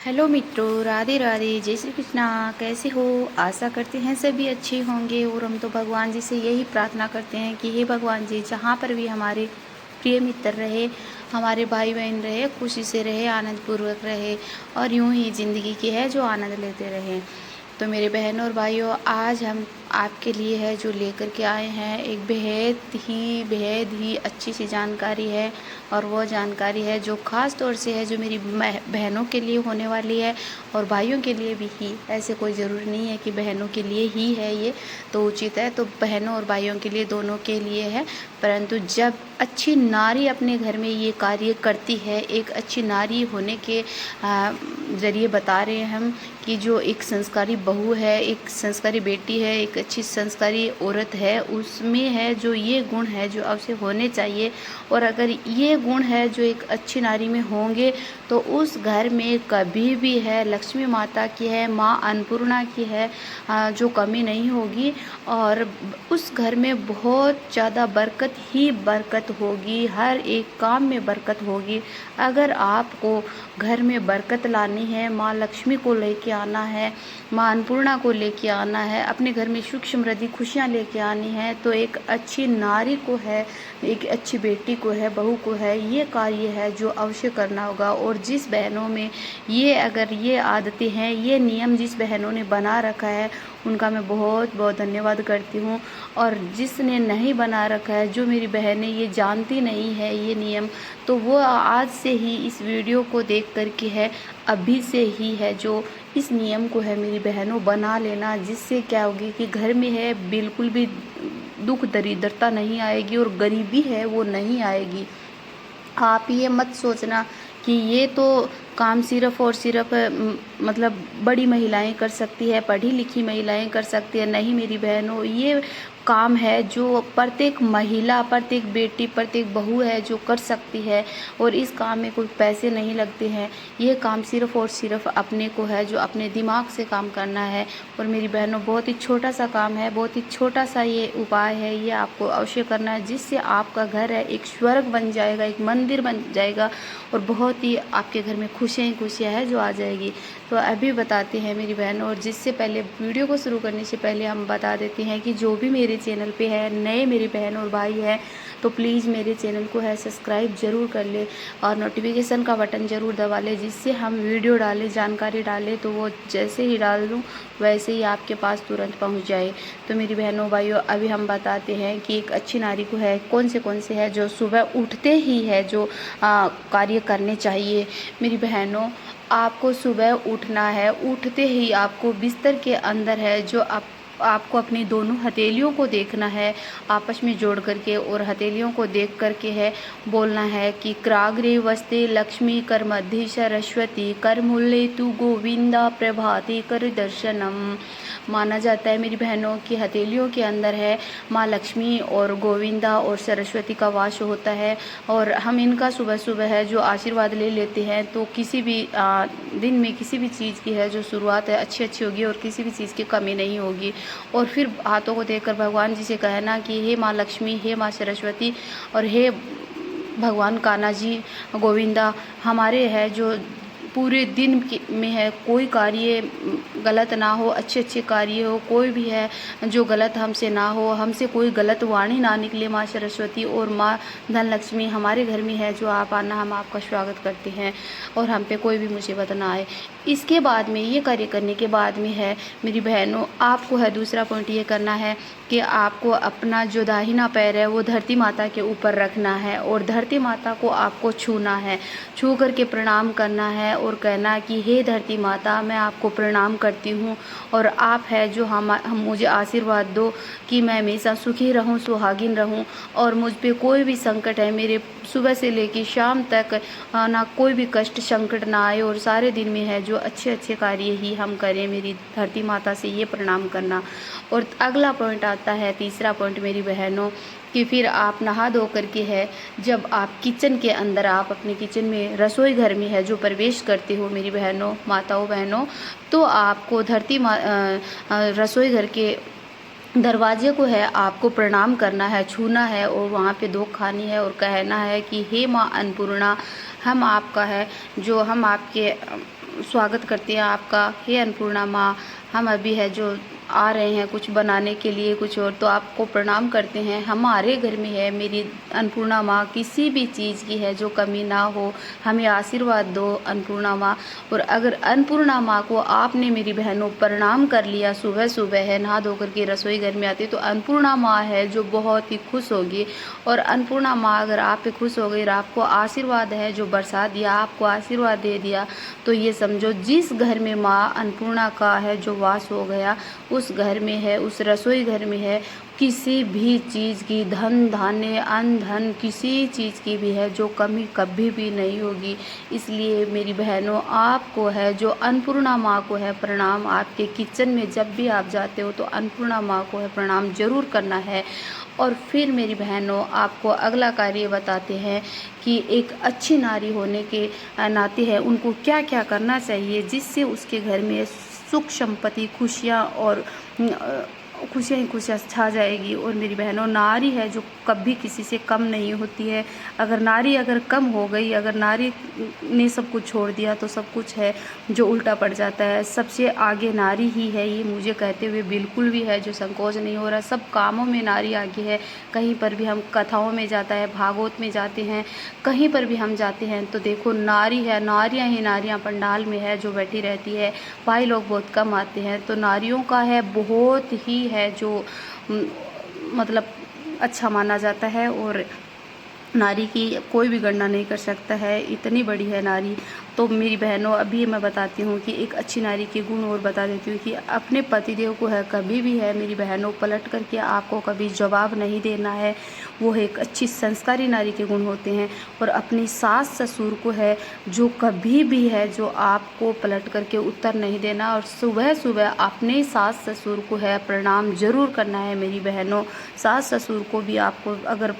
Hello मित्रों, राधे राधे, जय श्री कृष्णा। कैसे हो? आशा करते हैं सभी अच्छे होंगे। और हम तो भगवान जी से यही प्रार्थना करते हैं कि हे भगवान जी, जहाँ पर भी हमारे प्रिय मित्र रहे, हमारे भाई बहन रहे, खुशी से रहे, आनंद पूर्वक रहे और यूं ही ज़िंदगी की है जो आनंद लेते रहें। तो मेरे बहनों और भाइयों, आज हम आपके लिए है जो लेकर के आए हैं एक बेहद ही अच्छी सी जानकारी है। और वो जानकारी है जो ख़ास तौर से है जो मेरी बहनों के लिए होने वाली है और भाइयों के लिए भी ही। ऐसे कोई ज़रूरी नहीं है कि बहनों के लिए ही है ये तो उचित है, तो बहनों और भाइयों के लिए, दोनों के लिए है। परंतु जब अच्छी नारी अपने घर में ये कार्य करती है, एक अच्छी नारी होने के ज़रिए बता रहे हैं हम कि जो एक संस्कारी बहू है, एक संस्कारी बेटी है, एक अच्छी संस्कारी औरत है, उसमें है जो ये गुण है जो अवश्य होने चाहिए। और अगर ये गुण है जो एक अच्छी नारी में होंगे तो उस घर में कभी भी है लक्ष्मी माता की है, माँ अन्नपूर्णा की है, जो कमी नहीं होगी। और उस घर में बहुत ज़्यादा बरकत ही बरकत होगी, हर एक काम में बरकत होगी। अगर आपको घर में बरकत लानी है, माँ लक्ष्मी को लेके आना है, माँ अन्नपूर्णा को लेके आना है, अपने घर में सुख समृद्धि खुशियाँ लेके आनी है, तो एक अच्छी नारी को है, एक अच्छी बेटी को है, बहू को है, ये कार्य है जो अवश्य करना होगा। और जिस बहनों में ये अगर ये आदतें हैं, ये नियम जिस बहनों ने बना रखा है, उनका मैं बहुत बहुत धन्यवाद करती हूँ। और जिसने नहीं बना रखा है, जो मेरी बहनें ये जानती नहीं है ये नियम, तो वो आज से ही इस वीडियो को देख कर के है, अभी से ही है जो इस नियम को है मेरी बहनों बना लेना। जिससे क्या होगी कि घर में है बिल्कुल भी दुख दरिद्रता नहीं आएगी और गरीबी है वो नहीं आएगी। आप ये मत सोचना कि ये तो काम सिर्फ और सिर्फ मतलब बड़ी महिलाएं कर सकती है, पढ़ी लिखी महिलाएं कर सकती है। नहीं मेरी बहनों, ये काम है जो प्रत्येक महिला, प्रत्येक बेटी, प्रत्येक बहू है जो कर सकती है। और इस काम में कोई पैसे नहीं लगते हैं। ये काम सिर्फ और सिर्फ अपने को है जो अपने दिमाग से काम करना है। और मेरी बहनों, बहुत ही छोटा सा काम है, बहुत ही छोटा सा ये उपाय है, ये आपको अवश्य करना है, जिससे आपका घर है एक स्वर्ग बन जाएगा, एक मंदिर बन जाएगा और बहुत ही आपके घर में खुशियाँ ही खुशियाँ है जो आ जाएगी। तो अभी बताते हैं मेरी बहनों। और जिससे पहले वीडियो को शुरू करने से पहले हम बता देते हैं कि जो भी मेरे चैनल पे है, नए मेरे बहन और भाई हैं, तो प्लीज़ मेरे चैनल को है सब्सक्राइब ज़रूर कर ले और नोटिफिकेशन का बटन ज़रूर दबा ले, जिससे हम वीडियो डालें, जानकारी डालें तो वो जैसे ही डाल दूँ वैसे ही आपके पास तुरंत पहुंच जाए। तो मेरी बहनों भाइयों, अभी हम बताते हैं कि एक अच्छी नारी को है कौन से है जो सुबह उठते ही है जो कार्य करने चाहिए। मेरी बहनों, आपको सुबह उठना है, उठते ही आपको बिस्तर के अंदर है जो आपको अपनी दोनों हथेलियों को देखना है आपस में जोड़ करके, और हथेलियों को देख करके है बोलना है कि क्राग्रे वस्ते लक्ष्मी कर मध्य सरस्वती कर मूल्य तू गोविंदा प्रभाते कर दर्शनम। माना जाता है मेरी बहनों की हथेलियों के अंदर है माँ लक्ष्मी और गोविंदा और सरस्वती का वास होता है। और हम इनका सुबह सुबह है जो आशीर्वाद ले लेते हैं, तो किसी भी दिन में किसी भी चीज़ की है जो शुरुआत है अच्छी अच्छी होगी और किसी भी चीज़ की कमी नहीं होगी। और फिर हाथों को देखकर भगवान जी से कहना कि हे माँ लक्ष्मी, हे माँ सरस्वती और हे भगवान कान्हा जी, गोविंदा, हमारे है जो पूरे दिन में है कोई कार्य गलत ना हो, अच्छे अच्छे कार्य हो, कोई भी है जो गलत हमसे ना हो, हमसे कोई गलत वाणी ना निकले माँ सरस्वती और माँ धन लक्ष्मी, हमारे घर में है जो आप आना, हम आपका स्वागत करते हैं और हम पे कोई भी मुसीबत ना आए। इसके बाद में ये कार्य करने के बाद में है मेरी बहनों, आपको है दूसरा पॉइंट ये करना है कि आपको अपना जो दाहिना पैर है वो धरती माता के ऊपर रखना है और धरती माता को आपको छूना है, छू करके प्रणाम करना है और कहना कि हे धरती माता, मैं आपको प्रणाम करती हूँ और आप है जो हम मुझे आशीर्वाद दो कि मैं हमेशा सुखी रहूँ, सुहागिन रहूँ और मुझ पे कोई भी संकट है मेरे सुबह से लेकर शाम तक ना कोई भी कष्ट संकट ना आए और सारे दिन में है जो अच्छे अच्छे कार्य ही हम करें। मेरी धरती माता से ये प्रणाम करना। और अगला पॉइंट आता है, तीसरा पॉइंट मेरी बहनों, कि फिर आप नहा धो करके है जब आप किचन के अंदर, आप अपने किचन में रसोई घर में है जो प्रवेश करते हो मेरी बहनों, माताओं बहनों, तो आपको रसोई घर के दरवाजे को है आपको प्रणाम करना है, छूना है और वहाँ पे धो खानी है और कहना है कि हे माँ अन्नपूर्णा, हम आपका है जो हम आपके स्वागत करते हैं आपका। हे अन्नपूर्णा माँ, हम अभी है जो आ रहे हैं कुछ बनाने के लिए कुछ और, तो आपको प्रणाम करते हैं। हमारे घर में है मेरी अन्नपूर्णा माँ, किसी भी चीज़ की है जो कमी ना हो, हमें आशीर्वाद दो अन्नपूर्णा माँ। और अगर अन्नपूर्णा माँ को आपने मेरी बहनों प्रणाम कर लिया, सुबह सुबह है नहा धो करके रसोई घर में आती, तो अन्नपूर्णा माँ है जो बहुत ही खुश होगी। और अन्नपूर्णा माँ अगर आप पे खुश हो गई और आपको आशीर्वाद है जो बरसा दिया, आपको आशीर्वाद दे दिया, तो ये समझो जिस घर में माँ अन्नपूर्णा का है जो वास हो गया, उस घर में है, उस रसोई घर में है, किसी भी चीज़ की, धन धान्य अन्न धन किसी चीज़ की भी है जो कमी कभी भी नहीं होगी। इसलिए मेरी बहनों, आपको है जो अन्नपूर्णा माँ को है प्रणाम। आपके किचन में जब भी आप जाते हो तो अन्नपूर्णा माँ को है प्रणाम जरूर करना है। और फिर मेरी बहनों, आपको अगला कार्य बताते हैं कि एक अच्छी नारी होने के नाते है उनको क्या क्या करना चाहिए जिससे उसके घर में सुख संपत्ति खुशियाँ और खुशियाँ ही खुशियाँ छा जाएगी। और मेरी बहनों, नारी है जो कभी किसी से कम नहीं होती है। अगर नारी अगर कम हो गई, अगर नारी ने सब कुछ छोड़ दिया, तो सब कुछ है जो उल्टा पड़ जाता है। सबसे आगे नारी ही है, ये मुझे कहते हुए बिल्कुल भी है जो संकोच नहीं हो रहा। सब कामों में नारी आगे है। कहीं पर भी हम कथाओं में जाता है, भागवत में जाते हैं, कहीं पर भी हम जाते हैं तो देखो नारी है, नारियां ही नारियां पंडाल में है जो बैठी रहती है। भाई लोग बहुत कम आते हैं, तो नारियों का है बहुत ही है जो मतलब अच्छा माना जाता है। और नारी की कोई भी गणना नहीं कर सकता है, इतनी बड़ी है नारी। तो मेरी बहनों, अभी मैं बताती हूँ कि एक अच्छी नारी के गुण और बता देती हूँ कि अपने पतिदेव को है कभी भी है मेरी बहनों पलट करके आपको कभी जवाब नहीं देना है। वो एक अच्छी संस्कारी नारी के गुण होते हैं। और अपनी सास ससुर को है जो कभी भी है जो आपको पलट करके उत्तर नहीं देना। और सुबह सुबह अपने सास ससुर को है प्रणाम जरूर करना है मेरी बहनों। सास ससुर को भी आपको अगर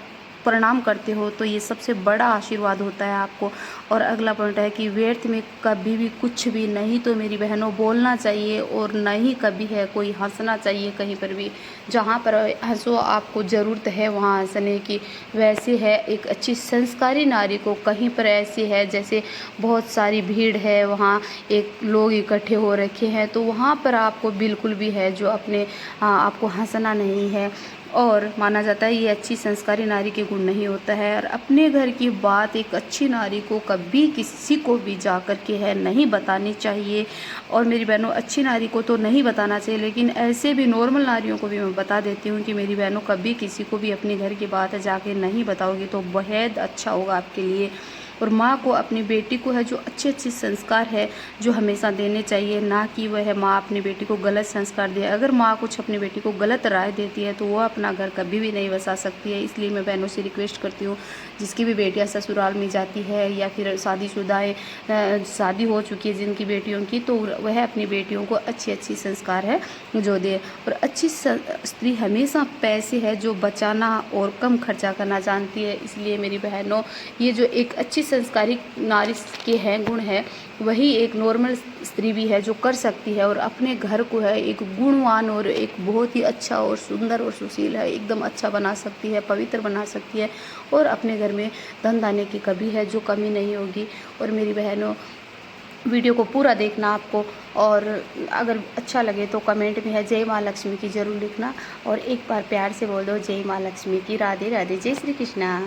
प्रणाम करते हो तो ये सबसे बड़ा आशीर्वाद होता है आपको। और अगला पॉइंट है कि व्यर्थ में कभी भी कुछ भी नहीं तो मेरी बहनों बोलना चाहिए, और नहीं कभी है कोई हंसना चाहिए कहीं पर भी। जहाँ पर हंसो, आपको ज़रूरत है वहाँ हंसने की। वैसे है एक अच्छी संस्कारी नारी को कहीं पर ऐसी है जैसे बहुत सारी भीड़ है, वहाँ एक लोग इकट्ठे हो रखे हैं, तो वहाँ पर आपको बिल्कुल भी है जो अपने आपको हंसना नहीं है। और माना जाता है ये अच्छी संस्कारी नारी के गुण नहीं होता है। और अपने घर की बात एक अच्छी नारी को कभी किसी को भी जा कर के है नहीं बतानी चाहिए। और मेरी बहनों, अच्छी नारी को तो नहीं बताना चाहिए, लेकिन ऐसे भी नॉर्मल नारियों को भी मैं बता देती हूँ कि मेरी बहनों कभी किसी को भी अपने घर की बात जाके नहीं बताओगी तो बेहद अच्छा होगा आपके लिए। और माँ को अपनी बेटी को है जो अच्छे अच्छे संस्कार है जो हमेशा देने चाहिए, ना कि वह माँ अपनी बेटी को गलत संस्कार दे। अगर माँ कुछ अपनी बेटी को गलत राय देती है तो वो अपना घर कभी भी नहीं बसा सकती है। इसलिए मैं बहनों से रिक्वेस्ट करती हूँ, जिसकी भी बेटियाँ ससुराल में जाती है या फिर शादीशुदाएँ शादी हो चुकी है जिनकी बेटियों की, तो वह अपनी बेटियों को अच्छी अच्छी संस्कार है जो दे। और अच्छी स्त्री हमेशा पैसे है जो बचाना और कम खर्चा करना जानती है। इसलिए मेरी बहनों, ये जो एक अच्छी संस्कारी नारी के हैं गुण है, वही एक नॉर्मल स्त्री भी है जो कर सकती है। और अपने घर को है एक गुणवान और एक बहुत ही अच्छा और सुंदर और सुशील है एकदम अच्छा बना सकती है, पवित्र बना सकती है। और अपने घर में धन धान्य की कभी है जो कमी नहीं होगी। और मेरी बहनों, वीडियो को पूरा देखना आपको, और अगर अच्छा लगे तो कमेंट में है जय माँ लक्ष्मी की ज़रूर लिखना। और एक बार प्यार से बोल दो जय माँ लक्ष्मी की। राधे राधे, जय श्री कृष्णा।